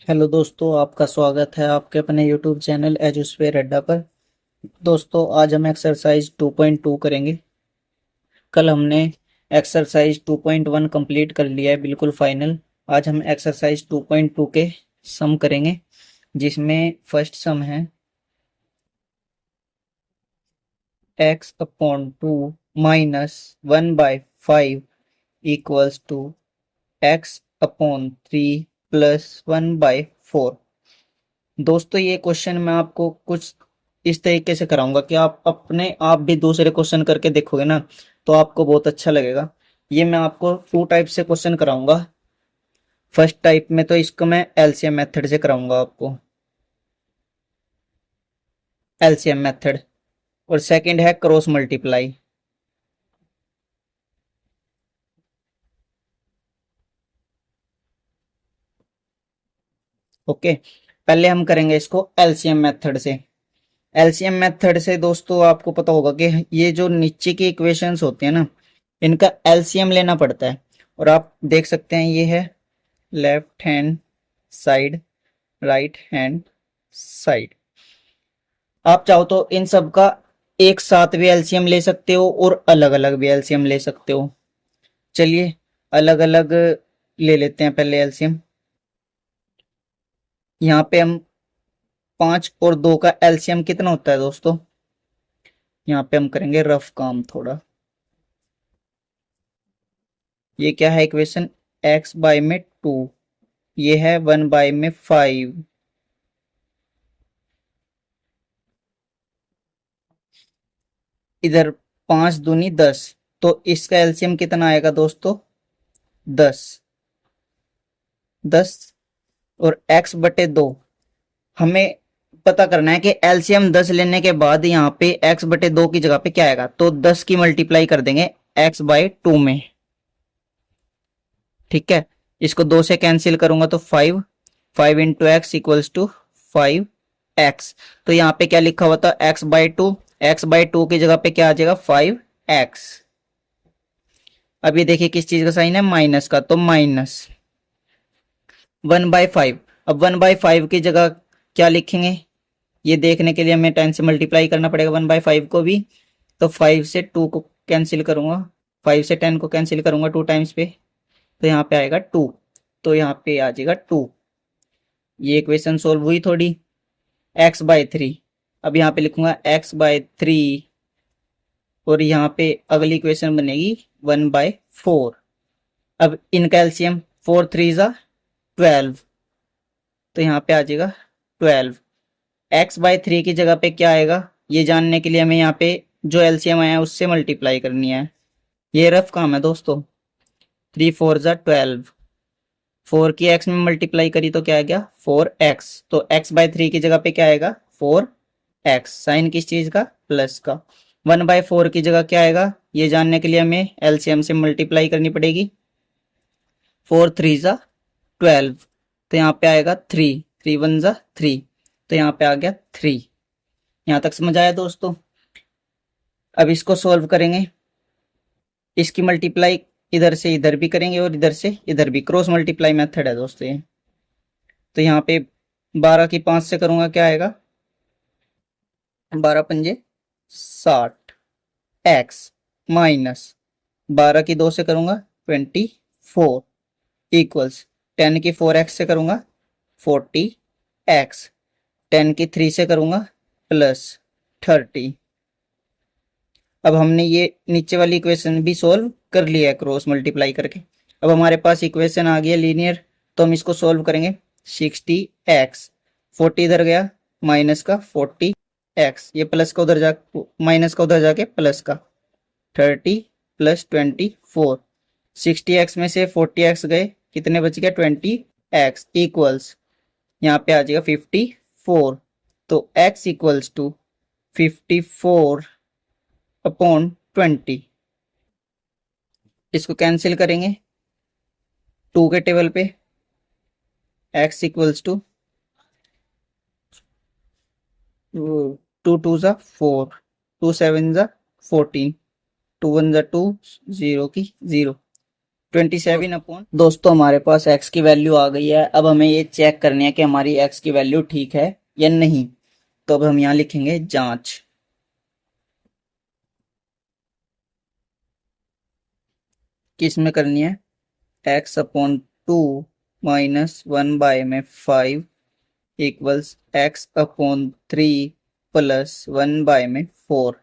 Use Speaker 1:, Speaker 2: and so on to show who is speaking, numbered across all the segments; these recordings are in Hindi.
Speaker 1: हेलो दोस्तों, आपका स्वागत है आपके अपने यूट्यूब चैनल एजुस्फेयर अड्डा पर। दोस्तों, आज हम एक्सरसाइज 2.2 करेंगे। कल हमने एक्सरसाइज 2.1 कंप्लीट कर लिया है, बिल्कुल फाइनल। आज हम एक्सरसाइज 2.2 के सम करेंगे, जिसमें फर्स्ट सम है x upon 2 minus 1/5 equals to x upon 3 plus 1/4। दोस्तों, ये क्वेश्चन मैं आपको कुछ इस तरीके से कराऊंगा कि आप अपने आप भी दूसरे क्वेश्चन करके देखोगे ना, तो आपको बहुत अच्छा लगेगा। ये मैं आपको टू टाइप से क्वेश्चन कराऊंगा। फर्स्ट टाइप में तो इसको मैं एलसीएम मेथड से कराऊंगा आपको, एलसीएम मेथड। और सेकंड है क्रॉस मल्टीप्लाई। ओके, पहले हम करेंगे इसको एलसीएम मेथड से। एलसीएम मेथड से दोस्तों आपको पता होगा कि ये जो नीचे की इक्वेशंस होते हैं ना, इनका एलसीएम लेना पड़ता है। और आप देख सकते हैं ये है left hand side, right hand side. आप चाहो तो इन सब का एक साथ भी एलसीएम ले सकते हो और अलग अलग भी एलसीएम ले सकते हो। चलिए अलग अलग ले लेते हैं पहले एलसीएम। यहाँ पे हम 5 और 2 का एलसीएम कितना होता है दोस्तों? यहाँ पे हम करेंगे रफ काम थोड़ा। ये क्या है इक्वेशन? एक्स बाय में 2, ये है 1 बाय में 5, इधर 5 दूनी 10। तो इसका एलसीएम कितना आएगा दोस्तों? 10। 10 और x/2 हमें पता करना है कि एलसीएम 10 लेने के बाद यहाँ पे x/2 की जगह पे क्या आएगा। तो 10 की मल्टीप्लाई कर देंगे x/2 में। ठीक है, इसको 2 से कैंसिल करूंगा तो 5, 5 into x equals to 5x। तो यहाँ पे क्या लिखा हुआ था? x/2, x/2 की जगह पे क्या आ जाएगा? 5x। अब ये देखिए किस चीज का साइन है? माइनस का, तो माइनस 1/5। अब 1/5 की जगह क्या लिखेंगे? ये देखने के लिए हमें 10 से मल्टीप्लाई करना पड़ेगा 1/5 को भी। तो 5 से 2 को कैंसिल करूंगा, 5 से 10 को कैंसिल करूंगा 2 टाइम्स पे, तो यहाँ पे आएगा 2। तो यहाँ पे आ जाएगा 2। ये इक्वेशन सोल्व हुई थोड़ी। x/3, अब यहाँ पे लिखूंगा x/3, और यहाँ पे अगली इक्वेशन बनेगी 1/4। अब इनका एलसीएम 4 3 जा 12, तो यहाँ पे आ जाएगा 12। x/3 की जगह पे क्या आएगा ये जानने के लिए हमें यहाँ पे जो एलसीएम आया है उससे मल्टीप्लाई करनी है। ये रफ काम है दोस्तों। 3 4 जा 12, 4 की x में मल्टीप्लाई करी तो क्या आ गया? 4x। तो x/3 की जगह पे क्या आएगा? 4x। साइन किस चीज का? प्लस का। 1/4 की जगह क्या आएगा ये जानने के लिए हमें एलसीएम से मल्टीप्लाई करनी पड़ेगी। 4 3 जा 12, तो यहाँ पे आएगा 3, 3 1 जा 3, तो यहाँ पे आ गया 3। यहाँ तक समझ आया दोस्तों? अब इसको सॉल्व करेंगे। इसकी मल्टीप्लाई इधर से इधर भी करेंगे और इधर से इधर भी। क्रॉस मल्टीप्लाई मेथड है दोस्तों ये। तो यहाँ पे 12 की 5 से करूंगा क्या आएगा? 12 पंजे 60 एक्स, माइनस 12 की 2 से करूंगा 24 इक्वल्स 10 की 4x से करूंगा 40x, 10 की 3 से करूंगा प्लस 30। अब हमने ये नीचे वाली इक्वेशन भी सोल्व कर लिया है क्रॉस मल्टीप्लाई करके। अब हमारे पास इक्वेशन आ गई है लीनियर, तो हम इसको सोल्व करेंगे। 60x, 40 इधर गया, माइनस का 40x, ये प्लस का उधर जा, माइनस का उधर जाके प्लस का 30 प्लस 24। 60x में से 40x गए, कितने बच गया? 20x इक्वल्स यहाँ पे आ जाएगा 54। तो x इक्वल्स टू 54 अपॉन 20। इसको कैंसिल करेंगे 2 के टेबल पे। x इक्वल्स टू 2 2 जा 4, 2 7 जा 14, 2 1 जा 2, 0 की 0। 27 अपॉन, दोस्तों हमारे पास x की वैल्यू आ गई है। अब हमें ये चेक करनी है कि हमारी x की वैल्यू ठीक है या नहीं। तो अब हम यहाँ लिखेंगे जांच। किस में करनी है? x अपॉन 2 माइनस 1 बाय में 5 equals x upon 3 plus 1 by में 4।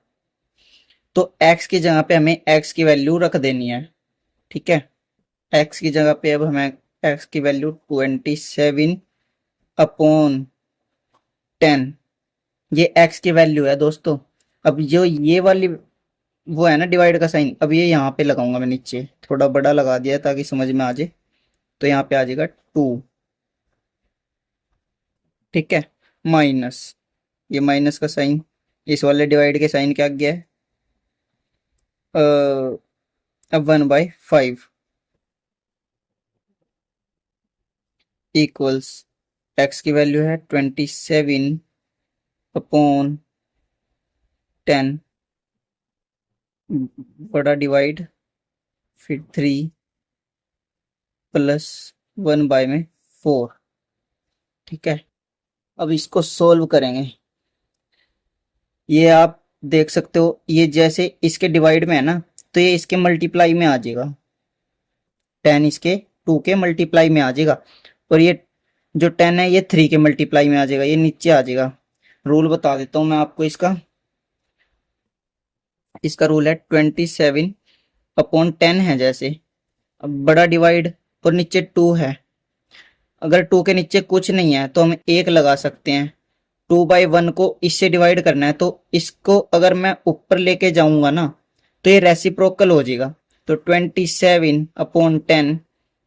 Speaker 1: तो x की जगह पे हमें x की वैल्यू रख देनी है। ठीक है, x की जगह पे अब हमें x की वैल्यू 27 अपॉन 10, ये x की वैल्यू है दोस्तों। अब जो ये वाली वो है ना डिवाइड का साइन, अब ये यहाँ पे लगाऊंगा मैं, नीचे थोड़ा बड़ा लगा दिया ताकि समझ में आ जाए। तो यहाँ पे आ जाएगा 2। ठीक है, माइनस, ये माइनस का साइन, इस वाले डिवाइड के साइन क्या गया है, अब 1/5 इक्वल्स x की वैल्यू है 27 अपॉन 10, बड़ा डिवाइड, फिर 3 प्लस 1 बाय में 4। ठीक है, अब इसको सोल्व करेंगे। ये आप देख सकते हो, ये जैसे इसके डिवाइड में है ना, तो ये इसके मल्टीप्लाई में आ जाएगा, 10 इसके 2 के मल्टीप्लाई में आ जाएगा। और ये जो 10 है ये 3 के मल्टीप्लाई में आ जाएगा, ये नीचे आ जाएगा। रूल बता देता हूँ मैं आपको इसका। इसका रूल है 27 अपॉन 10 है जैसे, अब बड़ा डिवाइड और नीचे 2 है। अगर 2 के नीचे कुछ नहीं है तो हम 1 लगा सकते हैं। 2/1 को इससे डिवाइड करना है, तो इसको अगर मैं ऊपर लेके जाऊंगा ना तो ये रेसिप्रोकल हो जाएगा। तो 27 अपॉन 10,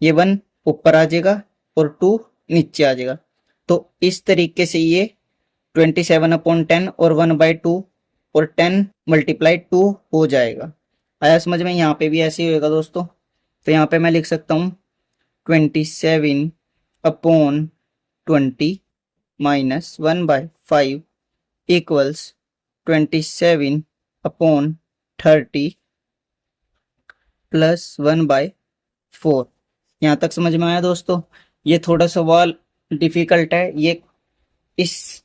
Speaker 1: ये 1 ऊपर आ जाएगा और 2 नीचे आ जाएगा। तो इस तरीके से ये 27 अपॉन 10 और 1/2 और 10 मल्टीप्लाई 2 हो जाएगा। आया समझ में? यहाँ पे भी ऐसे ही होगा दोस्तों। तो यहाँ पे मैं लिख सकता हूँ 27 upon 20 minus 1/5 equals 27 upon 30 plus 1/4। यहाँ तक समझ में आया दोस्तों? ये थोड़ा सवाल डिफिकल्ट है, ये इस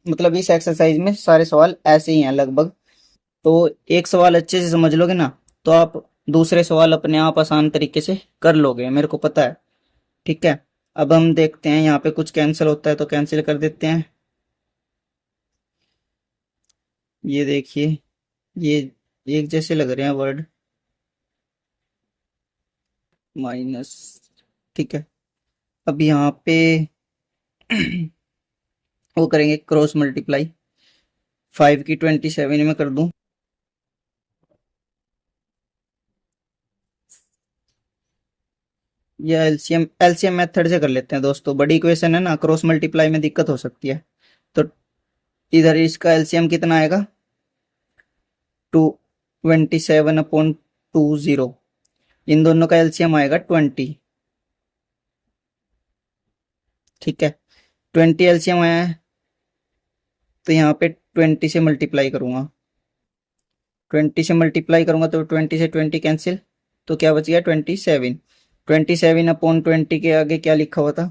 Speaker 1: मतलब इस एक्सरसाइज में सारे सवाल ऐसे ही हैं लगभग। तो एक सवाल अच्छे से समझ लोगे ना तो आप दूसरे सवाल अपने आप आसान तरीके से कर लोगे, मेरे को पता है। ठीक है, अब हम देखते हैं यहाँ पे कुछ कैंसिल होता है तो कैंसिल कर देते हैं। ये देखिए, ये एक जैसे लग रहे हैं वर्ड, माइनस। ठीक है, अब यहाँ पे वो करेंगे क्रॉस मल्टीप्लाई। 5 की 27 में कर दूं, या एलसीएम एलसीएम मेथड से कर लेते हैं दोस्तों। बड़ी इक्वेशन है ना, क्रॉस मल्टीप्लाई में दिक्कत हो सकती है। तो इधर इसका एलसीएम कितना आएगा, 27 अपॉन 20, इन दोनों का एलसीएम आएगा 20। ठीक है, 20 एलसीएम आया है तो यहाँ पे 20 से मल्टीप्लाई करूंगा। 20 से मल्टीप्लाई करूंगा तो 20 से 20 कैंसिल, तो क्या बच गया 27। 27 अपॉन 20 के आगे क्या लिखा हुआ था,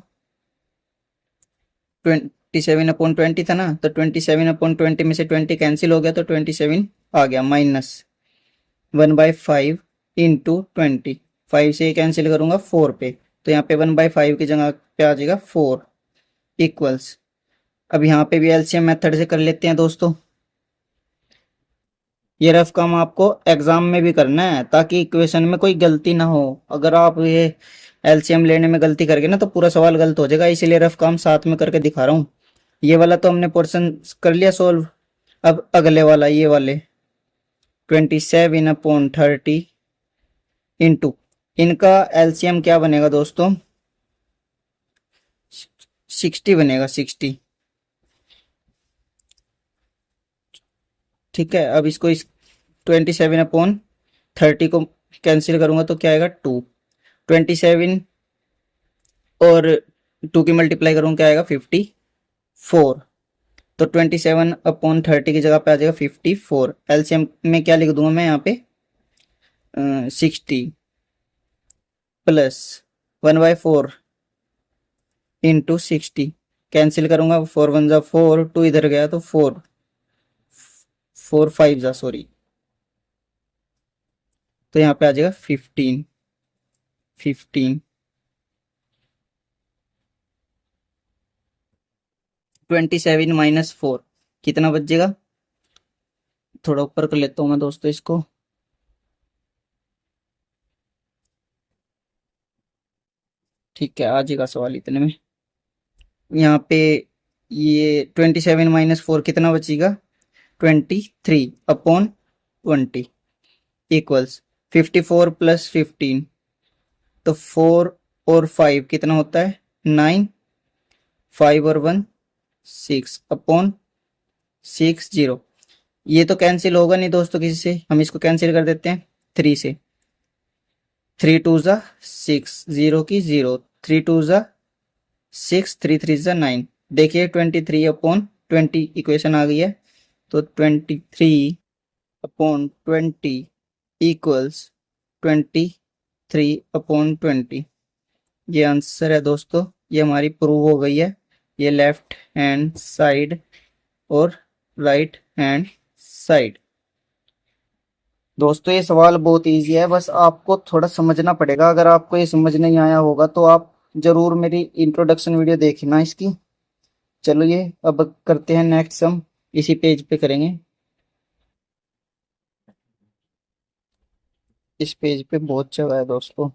Speaker 1: 27 अपॉन 20 था ना, तो 27 अपॉन 20 में से 20 कैंसिल हो गया तो 27 आ गया, माइनस 1/5 इंटू 20। 5 से कैंसिल करूंगा 4 पे, तो यहाँ पे 1/5 की जगह पे आ जाएगा 4 इक्वल्स। अब यहाँ पे भी एलसीएम मेथड से कर लेते हैं दोस्तों। ये रफ काम आपको एग्जाम में भी करना है ताकि इक्वेशन में कोई गलती ना हो। अगर आप ये एलसीएम लेने में गलती करके ना तो पूरा सवाल गलत हो जाएगा, इसीलिए रफ काम साथ में करके दिखा रहा हूँ। ये वाला तो हमने पोर्शन कर लिया सोल्व। अब अगले वाला, ये वाले 27 अपॉन 30 इंटू, इनका एलसीएम क्या बनेगा दोस्तों, 60 बनेगा, 60। ठीक है, अब इसको इस 27 अपॉन 30 को कैंसिल करूंगा तो क्या आएगा 2। 27 और 2 की मल्टीप्लाई करूंगा क्या आएगा 54। तो 27 अपॉन 30 की जगह पे आ जाएगा 54। एलसीएम में क्या लिख दूंगा मैं यहाँ पे 60। प्लस 1/4 इंटू 60, कैंसिल करूंगा, 4 1 जा 4, 2 इधर गया तो 4, 4 5 जा सॉरी, तो यहाँ पे आ जाएगा 15, 15 27 माइनस 4 कितना बचेगा, थोड़ा ऊपर कर लेता हूँ मैं दोस्तों इसको, ठीक है आ जाएगा सवाल इतने में। यहाँ पे ये 27 - 4 कितना बचेगा, 23/20 इक्वल्स 54 + 15, तो 4 और 5 कितना होता है 9, 5 और 1 6/60। ये तो कैंसिल होगा नहीं दोस्तों किसी से, हम इसको कैंसिल कर देते हैं 3 से, 3 2 जा 6, 0 की 0, 3 2 जा 6, 3 3 जा 9, देखिए 23/20 इक्वेशन आ गई है, तो 23/20 इक्वल्स 23/20, ये आंसर है दोस्तों, ये हमारी प्रूव हो गई है, ये लेफ्ट हैंड साइड और राइट हैंड साइड। दोस्तों ये सवाल बहुत इजी है, बस आपको थोड़ा समझना पड़ेगा, अगर आपको ये समझ नहीं आया होगा तो आप जरूर मेरी इंट्रोडक्शन वीडियो देखना इसकी। चलो ये अब करते हैं नेक्स्ट सम, इसी पेज पे करेंगे, इस पेज पे बहुत जगह है दोस्तों।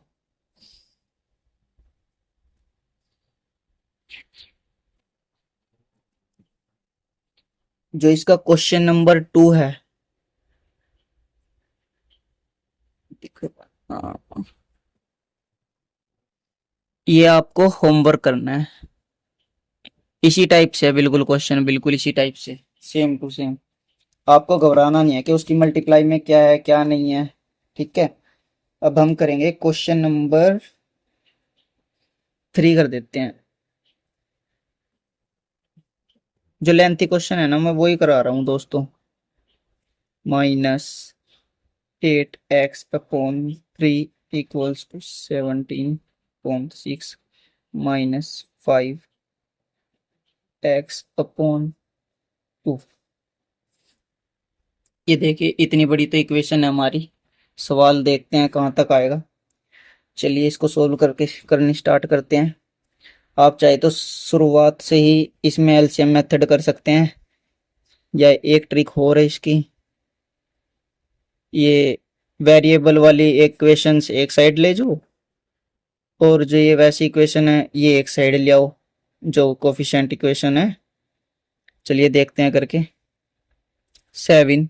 Speaker 1: जो इसका क्वेश्चन नंबर 2 है, हाँ, ये आपको होमवर्क करना है, इसी टाइप से है बिल्कुल क्वेश्चन, बिल्कुल इसी टाइप से सेम टू सेम, आपको घबराना नहीं है कि उसकी मल्टीप्लाई में क्या है क्या नहीं है, ठीक है। अब हम करेंगे क्वेश्चन नंबर 3 कर देते हैं, जो लेंथी क्वेश्चन है ना मैं वही करा रहा हूँ दोस्तों, -8x/3 इक्वल्स टू 17.6 -5x/2। ये देखिए इतनी बड़ी तो इक्वेशन है हमारी, सवाल देखते हैं कहाँ तक आएगा। चलिए इसको सोल्व करके करनी स्टार्ट करते हैं। आप चाहे तो शुरुआत से ही इसमें एलसीएम मेथड कर सकते हैं, या एक ट्रिक हो रही इसकी, ये वेरिएबल वाली इक्वेशंस एक साइड ले जाओ, और जो ये वैसी इक्वेशन है ये एक साइड ले आओ, जो कोफिशिएंट इक्वेशन है। चलिए देखते हैं करके। 7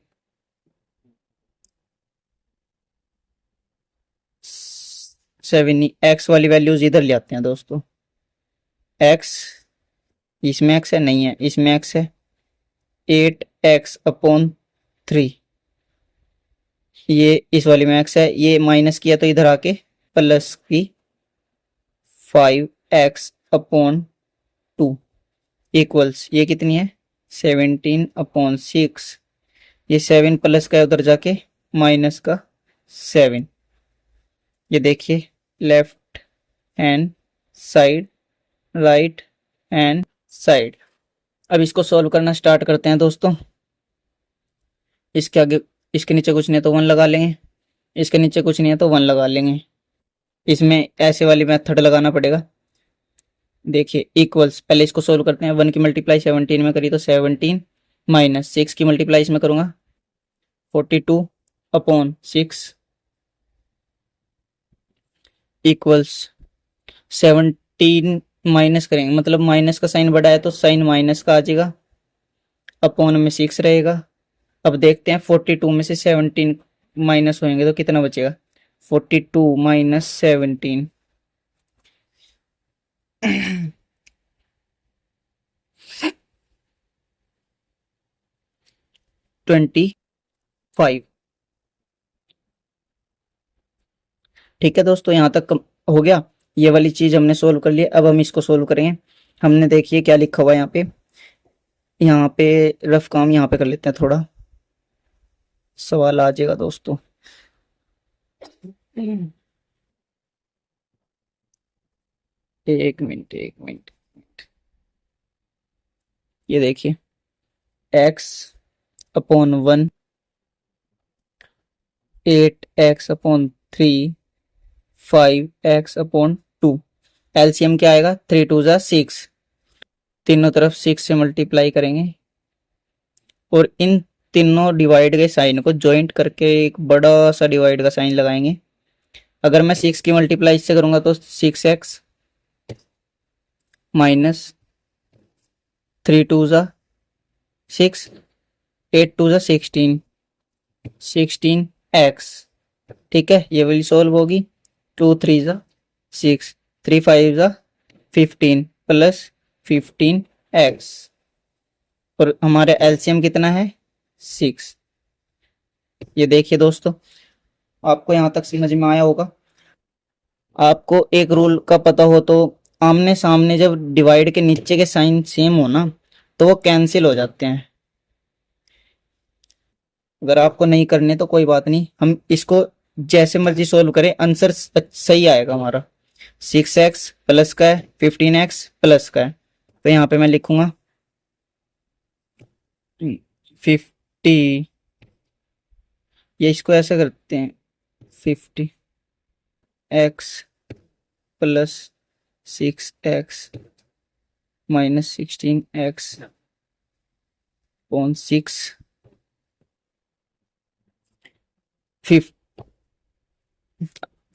Speaker 1: एक्स वाली वैल्यूज इधर ले आते हैं दोस्तों, एक्स इसमें एक्स है नहीं है, इसमें एक्स है, 8x/3, ये इस वाली में एक्स है, ये माइनस किया तो इधर आके प्लस की 5x/2 इक्वल्स ये कितनी है 17/6, ये 7 प्लस का है उधर जाके माइनस का 7, ये देखिए left hand side right hand side. अब इसको सॉल्व करना स्टार्ट करते हैं दोस्तों। इसके आगे इसके नीचे कुछ नहीं है तो 1 लगा लेंगे, इसके नीचे कुछ नहीं है तो 1 लगा लेंगे, इसमें ऐसे वाली मेथड लगाना पड़ेगा। देखिए इक्वल्स, पहले इसको सोल्व करते हैं, 1 की मल्टीप्लाई 17 में करी तो 17 माइनस 6 की मल्टीप्लाई इसमें करूंगा 42/6 इक्वल्स 17 माइनस करेंगे, मतलब माइनस का साइन बड़ा है तो साइन माइनस का आ जाएगा, अपॉन में 6 रहेगा। अब देखते हैं 42 में से 17 माइनस होंगे तो कितना बचेगा, 42 माइनस 17 25। ठीक है दोस्तों यहाँ तक हो गया, ये वाली चीज हमने सोल्व कर लिया। अब हम इसको सोल्व करेंगे। हमने देखिए क्या लिखा हुआ है यहाँ पे रफ काम यहाँ पे कर लेते हैं, थोड़ा सवाल आ जाएगा दोस्तों। एक मिनट एक मिनट, ये देखिए x upon 1, 8x/3, 5x/2। LCM क्या आएगा, 3 2 6, तीनों तरफ 6 से मल्टीप्लाई करेंगे और इन तीनों डिवाइड के साइन को ज्वाइंट करके एक बड़ा सा डिवाइड का साइन लगाएंगे। अगर मैं 6 की मल्टीप्लाई इससे करूंगा तो 6x माइनस 3 2 6, 8 2 16, 16x। ठीक है, ये वाली सोल्व होगी। 2 3 6, 3 5 15 प्लस 15x, और हमारे एलसीएम कितना है, 6। ये देखिए दोस्तों, आपको यहां तक समझ में आया होगा। आपको एक रूल का पता हो तो आमने सामने जब डिवाइड के नीचे के साइन सेम हो ना तो वो कैंसिल हो जाते हैं। अगर आपको नहीं करने तो कोई बात नहीं, हम इसको जैसे मर्जी सोल्व करें, आंसर सही आएगा हमारा। 6x प्लस का है, 15x प्लस का है, तो यहाँ पे मैं लिखूंगा 50, ये इसको ऐसा करते हैं 50x plus 6x minus 16x upon 6,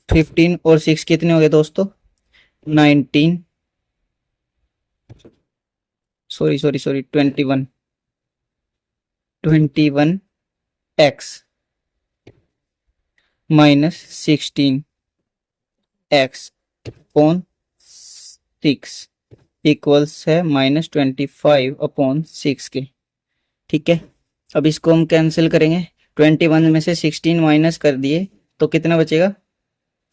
Speaker 1: 15 और 6 कितने हो गए दोस्तों, 19, sorry 21, 21x minus 16x upon 6 equals है -25/6 के। ठीक है, अब इसको हम कैंसिल करेंगे। 21 में से 16 माइनस कर दिए तो कितना बचेगा,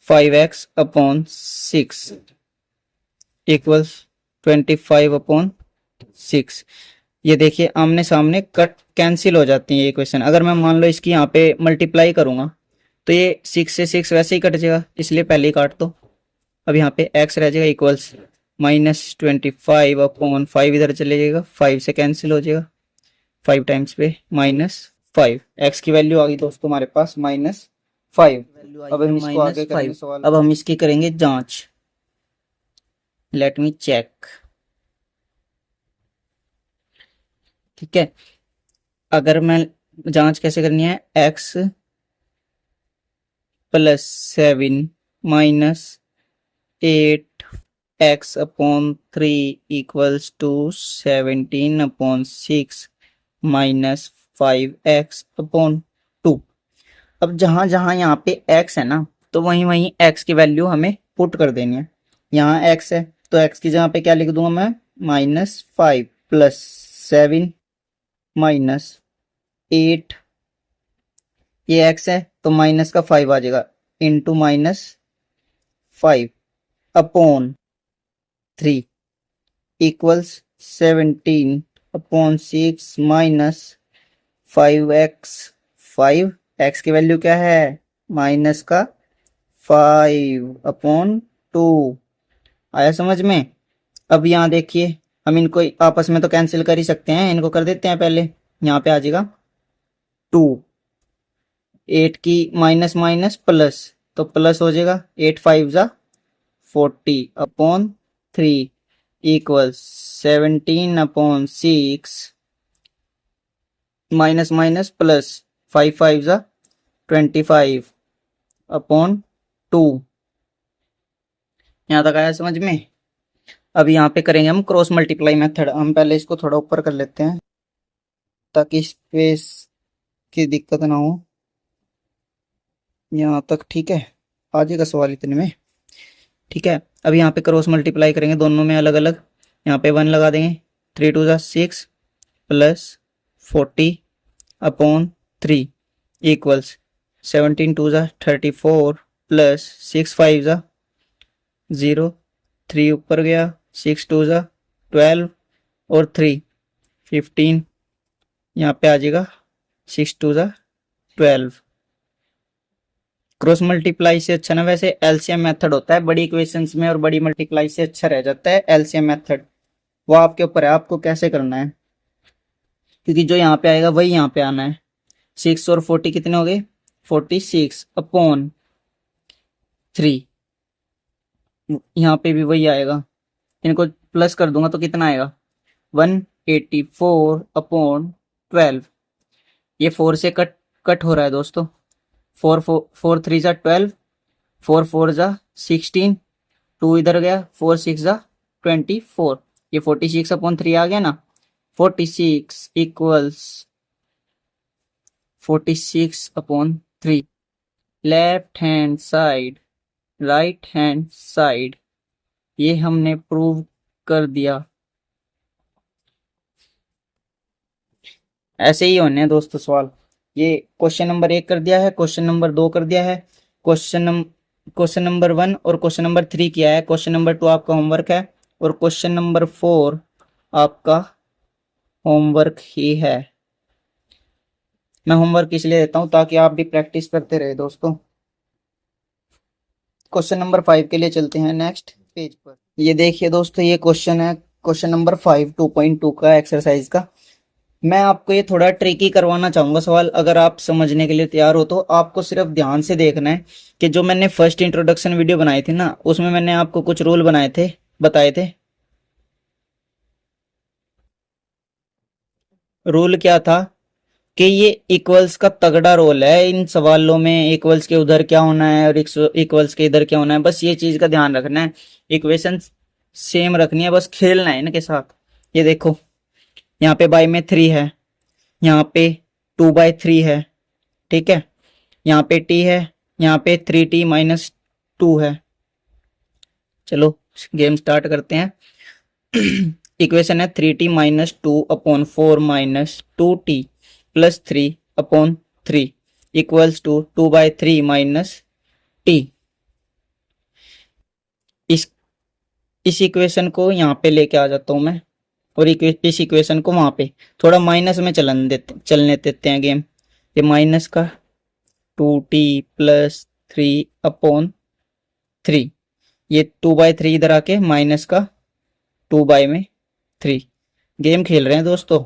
Speaker 1: 5x/6 इक्वल्स 25/6। ये देखिए आमने सामने कट कैंसिल हो जाती है ये इक्वेशन। अगर मैं मान लो इसकी यहाँ पे मल्टीप्लाई करूंगा तो ये 6 से 6 वैसे ही कट जाएगा, इसलिए पहले ही काट दो। अब यहाँ पे x रह जाएगा इक्वल्स -25/5, इधर चले जाएगा, 5 से कैंसिल हो जाएगा, 5 टाइम्स पे -5। x की वैल्यू आ गई दोस्तों हमारे पास -5। अब हम इसको आगे करेंगे सवाल। अब हम इसकी करेंगे जांच। Let me check. ठीक है, अगर मैं जांच कैसे करनी है, x plus 7 minus 8x/3 equals to 17/6 minus 5x/2। अब जहां जहां यहाँ पे x है ना तो वहीं वहीं x की वैल्यू हमें पुट कर देनी है। यहाँ x है तो x की जगह पे क्या लिख दूंगा मैं, -5 प्लस 7 माइनस 8, ये x है तो माइनस का 5 आ जाएगा, into -5 upon 3 equals 17/6 minus 5x। x की वैल्यू क्या है, माइनस का 5/2। आया समझ में। अब यहाँ देखिए हम इनको आपस में तो कैंसिल कर ही सकते हैं, इनको कर देते हैं पहले। यहाँ पे आ जाएगा 2, 8 की माइनस माइनस प्लस तो प्लस हो जाएगा, 8 5 जा 40/3 इक्वल्स 17/6 माइनस माइनस प्लस 5 5 जा 25/2। यहाँ तक आया समझ में। अब यहाँ पे करेंगे हम क्रॉस मल्टीप्लाई मेथड। हम पहले इसको थोड़ा ऊपर कर लेते हैं ताकि स्पेस की दिक्कत ना हो। यहाँ तक ठीक है, आ जाएगा सवाल इतने में। ठीक है, अब यहाँ पे क्रॉस मल्टीप्लाई करेंगे दोनों में अलग अलग। यहाँ पे 1 लगा देंगे, 3 2 जा 6 प्लस 40/3 इक्वल्स 17 2 जा 34 प्लस 6 5 जा 0, 3 ऊपर गया, 6 2 जा 12 और 3 15। यहाँ पे आ जाएगा 6 2 जा 12। क्रॉस मल्टीप्लाई से अच्छा ना वैसे एलसीएम मेथड होता है बड़ी इक्वेशंस में, और बड़ी मल्टीप्लाई से अच्छा रह जाता है एलसीएम मेथड। वो आपके ऊपर है आपको कैसे करना है, क्योंकि जो यहाँ पे आएगा वही यहाँ पे आना है। 6 और 40 कितने हो गए, 46 अपॉन 3। यहाँ पे भी वही आएगा, इनको प्लस कर दूंगा तो कितना आएगा 184 अपॉन 12। ये 4 से कट कट हो रहा है दोस्तों। 4 जा 12, 4 जा 16, 2 इधर गया, 4 6 जा 24। ये 46 अपॉन 3 आ गया ना। 46 equals 46 upon 3। Left hand side right hand side, ये हमने प्रूव कर दिया। ऐसे ही होने हैं दोस्तों सवाल। ये क्वेश्चन नंबर 1 कर दिया है, क्वेश्चन नंबर 2 कर दिया है, क्वेश्चन नंबर 1 और क्वेश्चन नंबर 3 किया है। क्वेश्चन नंबर 2 आपका होमवर्क है, और क्वेश्चन नंबर 4 आपका होमवर्क ही है। मैं होमवर्क इसलिए देता हूं ताकि आप भी प्रैक्टिस करते रहे दोस्तों। क्वेश्चन नंबर 5 के लिए चलते हैं नेक्स्ट पेज पर। ये देखिए दोस्तों, ये क्वेश्चन है क्वेश्चन नंबर 5 2.2 का एक्सरसाइज का। मैं आपको ये थोड़ा ट्रिकी करवाना चाहूंगा सवाल। अगर आप समझने के लिए तैयार हो तो आपको सिर्फ ध्यान से देखना है कि जो मैंने फर्स्ट इंट्रोडक्शन वीडियो बनाई थी ना, उसमें मैंने आपको कुछ रूल बताए थे। रूल क्या था कि ये इक्वल्स का तगड़ा रोल है इन सवालों में। इक्वल्स के उधर क्या होना है और इक्वल्स के इधर क्या होना है, बस ये चीज का ध्यान रखना है। इक्वेशन सेम रखनी है, बस खेलना है इनके साथ। ये देखो, यहाँ पे बाई में 3 है, यहाँ पे 2/3 है, ठीक है। यहाँ पे t है, यहाँ पे 3t-2 है। चलो गेम स्टार्ट करते हैं। इक्वेशन है 3t-2 upon 4 minus 2t plus 3 upon 3 equals to 2/3 minus t। इस इक्वेशन को यहाँ पे लेके आ जाता हूँ मैं, और इस इक्वेशन को वहां पे थोड़ा माइनस में चलने देते हैं गेम। ये माइनस का 2t प्लस 3 अपॉन 3, ये 2/3 इधर आके माइनस का 2/3। गेम खेल रहे हैं दोस्तों।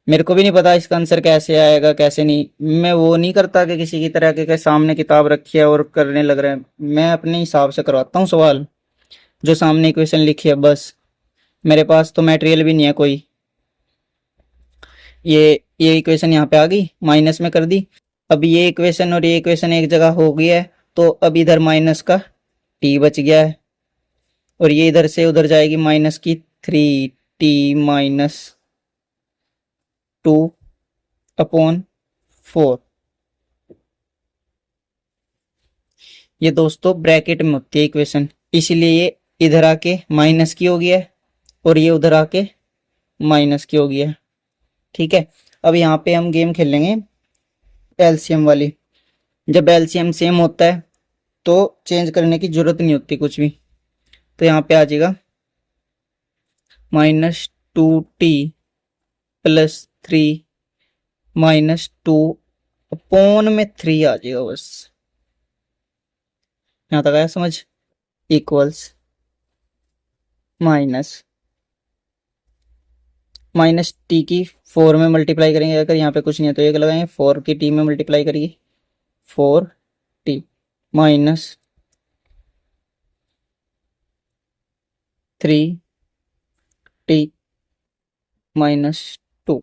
Speaker 1: मेरे को भी नहीं पता इसका आंसर कैसे आएगा कैसे नहीं। मैं वो नहीं करता कि किसी की तरह के सामने किताब रखी है और करने लग रहे हैं। मैं अपने हिसाब से करवाता हूँ सवाल, जो सामने इक्वेशन लिखी है बस। मेरे पास तो मटेरियल भी नहीं है कोई। ये इक्वेशन यहाँ पे आ गई, माइनस में कर दी। अब ये इक्वेशन और ये इक्वेशन एक जगह हो गई है, तो अब इधर माइनस का t बच गया है, और ये इधर से उधर जाएगी माइनस की 3t-2/4। ये दोस्तों ब्रैकेट में होती है इक्वेशन, इसीलिए ये इधर आके माइनस की हो गया है और ये उधर आके माइनस की हो गया है, ठीक है। अब यहाँ पे हम गेम खेलेंगे एलसीएम वाली। जब एलसीएम सेम होता है तो चेंज करने की जरूरत नहीं होती कुछ भी। तो यहाँ पे आ जाएगा -2t प्लस 3 -2 अपॉन में 3 आ जाएगा बस। यहाँ तक आया समझ। इक्वल्स माइनस टी की 4 में मल्टीप्लाई करेंगे। अगर यहाँ पे कुछ नहीं है तो 1 लगाएंगे, 4 की टी में मल्टीप्लाई करिए 4t माइनस 3t -2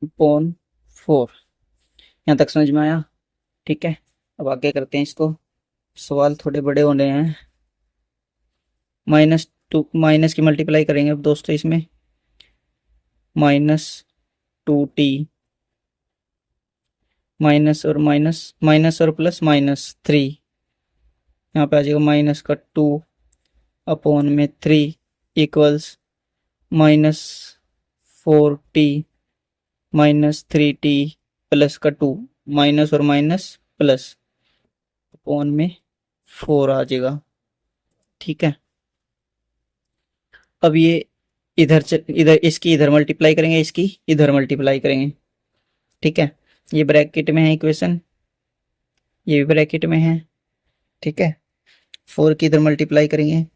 Speaker 1: अपॉन 4। यहाँ तक समझ में आया, ठीक है। अब आगे करते हैं इसको, सवाल थोड़े बड़े होने हैं। माइनस की मल्टीप्लाई करेंगे अब दोस्तों इसमें, -2t माइनस और माइनस और प्लस -3। यहाँ पे आ जाएगा माइनस का 2 अपॉन में 3 इक्वल्स -4t -3t प्लस का 2, माइनस और माइनस प्लस अपॉन में 4 आ जाएगा, ठीक है। अब ये इधर इसकी इधर मल्टीप्लाई करेंगे, इसकी इधर मल्टीप्लाई करेंगे, ठीक है। ये ब्रैकेट में है इक्वेशन, ये भी ब्रैकेट में है, ठीक है। 4 की इधर मल्टीप्लाई करेंगे,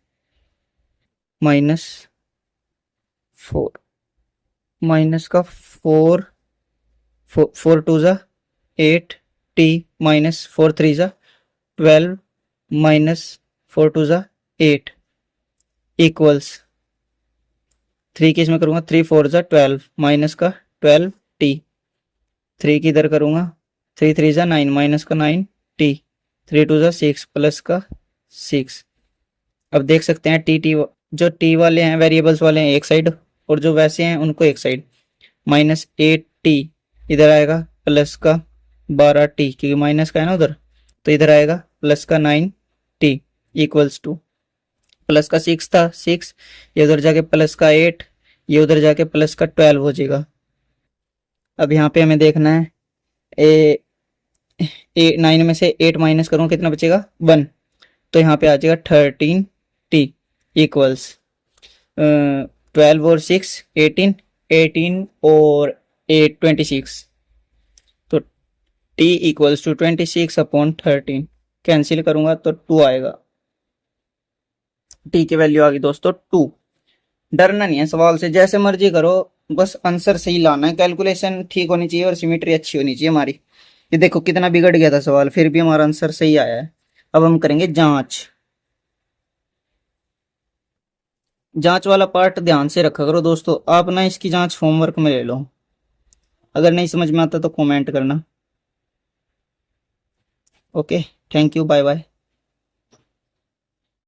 Speaker 1: -4, माइनस का 4, 4 टू ज़ा 8 t माइनस 4 3 ज़ा 12 माइनस 4 टू ज़ा 8 इक्वल्स 3 की इसमें करूँगा, 3 4 ज़ा 12 माइनस का 12 t, 3 की इधर करूँगा, 3 3 ज़ा 9 माइनस का 9 t, 3 2 ज़ा 6 प्लस का 6। अब देख सकते हैं टी टी जो टी वाले हैं वेरिएबल्स वाले हैं एक साइड, और जो वैसे हैं उनको एक साइड। -8t इधर आएगा प्लस का 12t, क्योंकि माइनस का है ना उधर, तो इधर आएगा प्लस का 9t इक्वल्स टू प्लस का 6 था 6, ये उधर जाके प्लस का 8, ये उधर जाके प्लस का 12 हो जाएगा। अब यहाँ पे हमें देखना है ए 9 में से 8 माइनस करूँ कितना बचेगा 1, तो यहाँ पे आ जाएगा 13t इक्वल्स 12 और 6 18, 18 और 8 26, तो t इक्वल्स टू 26/13। कैंसिल करूंगा तो 2 आएगा, t की वैल्यू आ गई दोस्तों 2। डरना नहीं है सवाल से, जैसे मर्जी करो, बस आंसर सही लाना है, कैलकुलेशन ठीक होनी चाहिए और सिमेट्री अच्छी होनी चाहिए हमारी। ये देखो कितना बिगड़ गया था सवाल, फिर भी हमारा आंसर सही आया है। अब हम करेंगे जांच। जांच वाला पार्ट ध्यान से रखा करो दोस्तों, आप ना इसकी जांच होमवर्क में ले लो, अगर नहीं समझ में आता तो कमेंट करना। Okay, thank you, bye bye.